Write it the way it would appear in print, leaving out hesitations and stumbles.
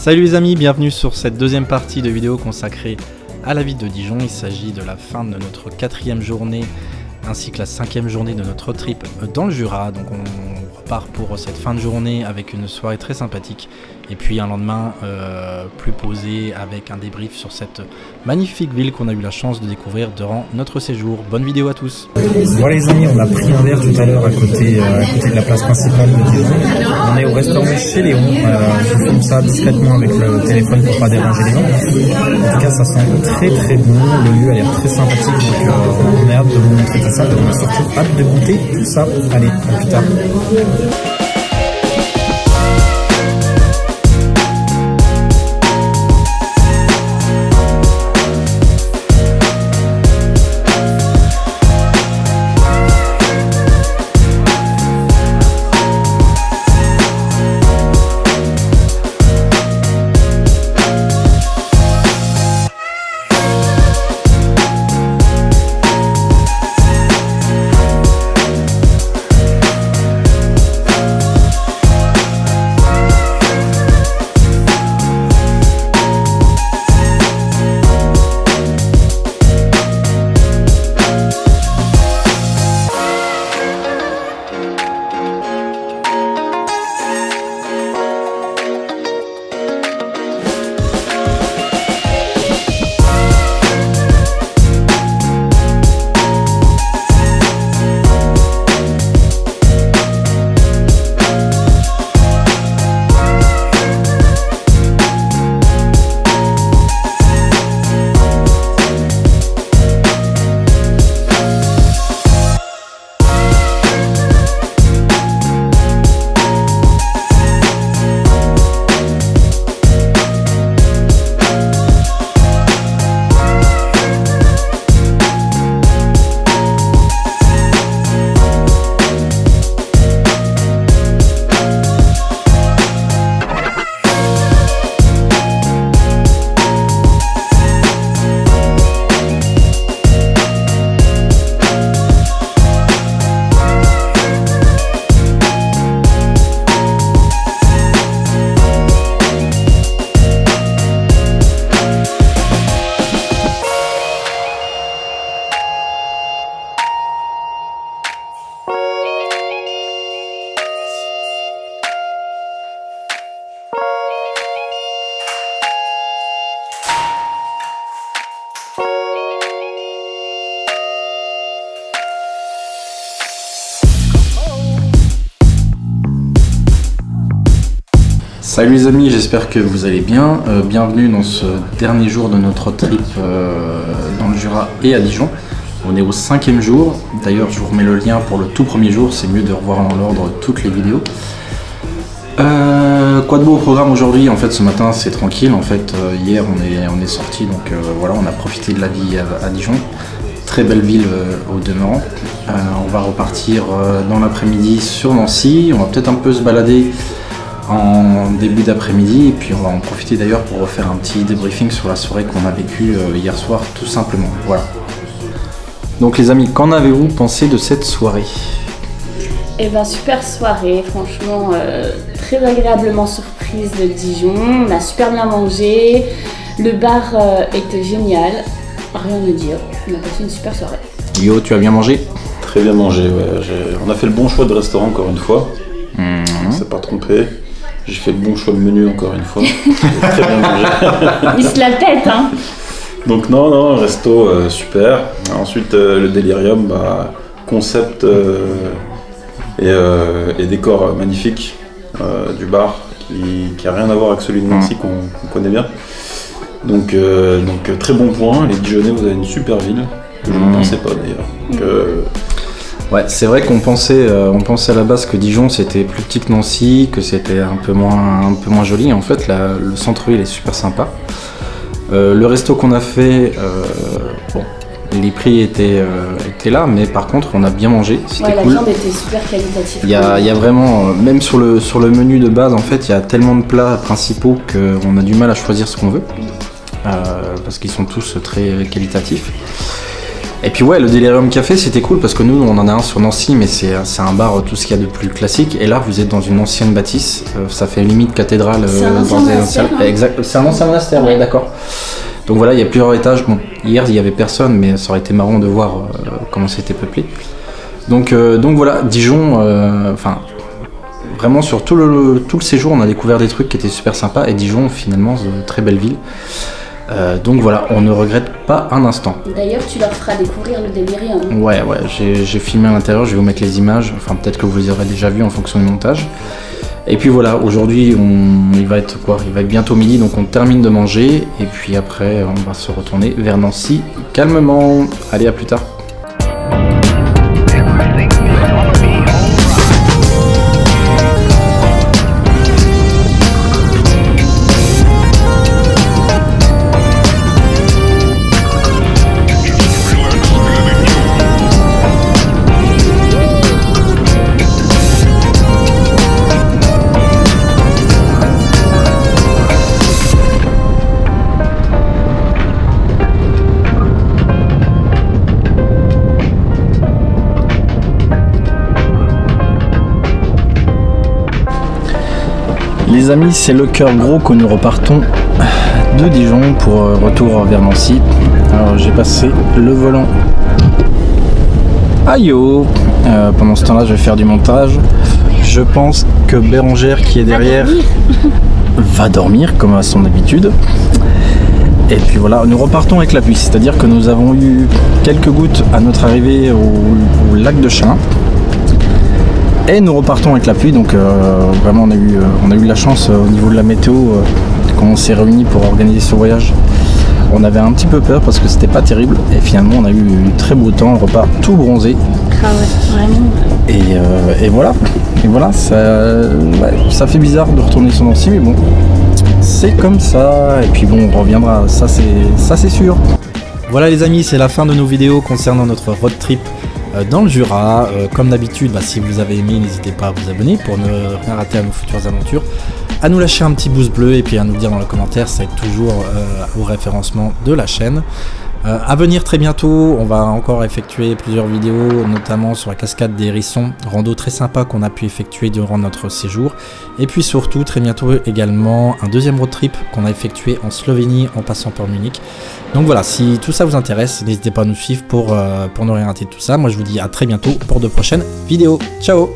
Salut les amis, bienvenue sur cette deuxième partie de vidéo consacrée à la ville de Dijon. Il s'agit de la fin de notre 4e journée ainsi que la 5e journée de notre road trip dans le Jura. Donc on repart pour cette fin de journée avec une soirée très sympathique et puis un lendemain plus posé avec un débrief sur cette magnifique ville qu'on a eu la chance de découvrir durant notre séjour. Bonne vidéo à tous. Bon les amis, on a pris un verre tout à l'heure à côté de la place principale de Dijon. On est au restaurant chez Léon. Je filme ça discrètement avec le téléphone pour pas déranger les gens. En tout cas ça sent très très bon, le lieu a l'air très sympathique, donc on a hâte de vous montrer tout ça, on a surtout hâte de goûter tout ça. Allez, à plus tard. Salut les amis, j'espère que vous allez bien. Bienvenue dans ce dernier jour de notre road trip dans le Jura et à Dijon. On est au 5e jour. D'ailleurs, je vous remets le lien pour le tout premier jour. C'est mieux de revoir dans l'ordre toutes les vidéos. Quoi de beau au programme aujourd'hui? En fait, ce matin, c'est tranquille. En fait, hier, on est sorti, donc voilà, on a profité de la vie à Dijon. Très belle ville au demeurant. On va repartir dans l'après-midi sur Nancy. On va peut-être un peu se balader en début d'après-midi et puis on va en profiter d'ailleurs pour refaire un petit débriefing sur la soirée qu'on a vécue hier soir tout simplement. Voilà. Donc les amis, qu'en avez-vous pensé de cette soirée? Eh ben super soirée, franchement très agréablement surprise de Dijon, on a super bien mangé, le bar était génial, rien à dire, on a passé une super soirée. Yo, tu as bien mangé? Très bien mangé, ouais. On a fait le bon choix de restaurant encore une fois, on s'est pas trompé. J'ai fait le bon choix de menu encore une fois. Très bien mangé. Il se la pète, hein. Donc non, resto super. Ensuite le Delirium, concept et décor magnifique du bar qui a rien à voir avec celui de Nancy qu'on connaît bien. Donc très bon point. Les Dijonnais, vous avez une super ville que je ne pensais pas d'ailleurs. Ouais, c'est vrai qu'on pensait à la base que Dijon c'était plus petit que Nancy, que c'était un peu moins joli. En fait, le centre-ville est super sympa. Le resto qu'on a fait, bon, les prix étaient là, mais par contre, on a bien mangé. C'était cool. La viande était super qualitative. Il y a vraiment, même sur le menu de base, en fait, il y a tellement de plats principaux qu'on a du mal à choisir ce qu'on veut, parce qu'ils sont tous très qualitatifs. Et puis ouais, le Delirium Café c'était cool parce que nous on en a un sur Nancy, mais c'est un bar tout ce qu'il y a de plus classique. Et là vous êtes dans une ancienne bâtisse, ça fait limite cathédrale. C'est un ancien monastère. Exact, c'est un ancien monastère, ouais, d'accord. Donc voilà, il y a plusieurs étages. Bon, hier il y avait personne, mais ça aurait été marrant de voir comment c'était peuplé. Donc voilà, Dijon, enfin vraiment sur tout le séjour on a découvert des trucs qui étaient super sympas, et Dijon finalement c'est une très belle ville. Donc voilà, on ne regrette pas un instant. D'ailleurs, tu leur feras découvrir le Delirium. Ouais, j'ai filmé à l'intérieur, je vais vous mettre les images, enfin peut-être que vous les aurez déjà vues en fonction du montage. Et puis voilà, aujourd'hui il va être bientôt midi, donc on termine de manger, et puis après on va se retourner vers Nancy calmement. Allez, à plus tard. Les amis, c'est le cœur gros que nous repartons de Dijon pour retour vers Nancy. Alors j'ai passé le volant à Yo. Pendant ce temps-là, je vais faire du montage. Je pense que Bérangère qui est derrière va dormir comme à son habitude. Et puis voilà, nous repartons avec la pluie, c'est-à-dire que nous avons eu quelques gouttes à notre arrivée au lac de Chain. Et nous repartons avec la pluie, donc vraiment on a eu de la chance au niveau de la météo quand on s'est réunis pour organiser ce voyage. On avait un petit peu peur parce que c'était pas terrible, et finalement on a eu très beau temps, on repart tout bronzé. Ah ouais, vraiment. Et voilà, ça fait bizarre de retourner sur Nancy, mais bon, c'est comme ça, et puis bon, on reviendra, ça c'est sûr. Voilà les amis, c'est la fin de nos vidéos concernant notre road trip dans le Jura. Comme d'habitude, si vous avez aimé, n'hésitez pas à vous abonner pour ne rien rater à nos futures aventures, à nous lâcher un petit pouce bleu, et puis à nous dire dans les commentaires, ça aide toujours au référencement de la chaîne. À venir très bientôt, on va encore effectuer plusieurs vidéos, notamment sur la cascade des Hérissons, rando très sympa qu'on a pu effectuer durant notre séjour. Et puis surtout, très bientôt également, un deuxième road trip qu'on a effectué en Slovénie en passant par Munich. Donc voilà, si tout ça vous intéresse, n'hésitez pas à nous suivre pour ne rien rater de tout ça. Moi je vous dis à très bientôt pour de prochaines vidéos. Ciao!